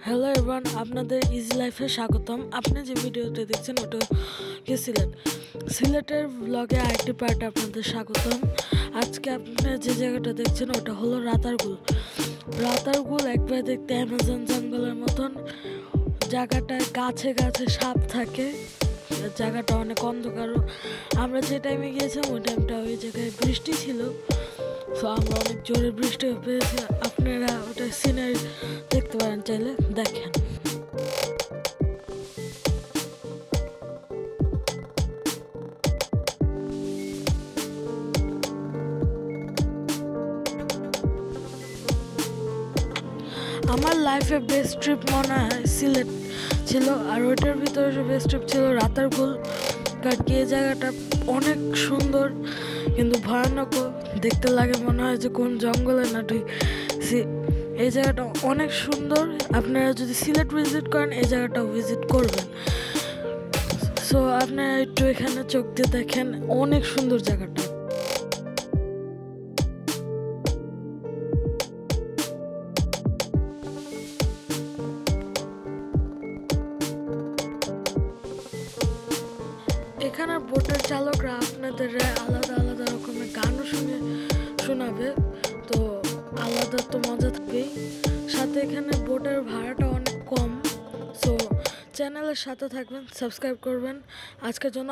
Hello everyone, আপনাদের easy লাইফে স্বাগতম। আপনি যে ভিডিওতে দেখছেন ওটা কি সিলেটের ব্লগে আরেকটি পার্টে আপনাদের স্বাগতম। আজকে আপনারা যে জায়গাটা দেখছেন ওটা হলো রাতারগুল একবারে দেখতে অ্যামাজন জঙ্গলের মতন। জায়গাটায় গাছে গাছে সাপ থাকে, জায়গাটা অনেক অন্ধকার। আমরা যে টাইমে গিয়েছিলাম ওই টাইমটা ওই জায়গায় বৃষ্টি ছিল, তো আমরা অনেক জোরে বৃষ্টি পেয়েছি। আপনারা ওটা সিনারি দেখতে পারেন, চাইলে দেখেন। আমার লাইফে বেস্ট ট্রিপ মনে হয় সিলেট ছিল, আর ওইটার ভিতরে বেস্ট ট্রিপ ছিল রাতারগুল। কারণ কি এই জায়গাটা অনেক সুন্দর কিন্তু ভয়ানক, দেখতে লাগে মনে হয় যে কোন জঙ্গলে না ঢুকছি। এই জায়গাটা অনেক সুন্দর, আপনারা যদি সিলেট ভিজিট করেন এই জায়গাটাও ভিজিট করবেন। সো আপনারা একটু এখানে চোখ দিয়ে দেখেন, অনেক সুন্দর জায়গাটা। এখানে বোটের চালকরা আপনাদের আলাদা আলাদা রকমের গানও শোনাবে, তো আলাদা তো মজা থাকবেই। সাথে এখানে বোটের ভাড়াটা অনেক কম। সো চ্যানেলের সাথে থাকবেন, সাবস্ক্রাইব করবেন। আজকের জন্য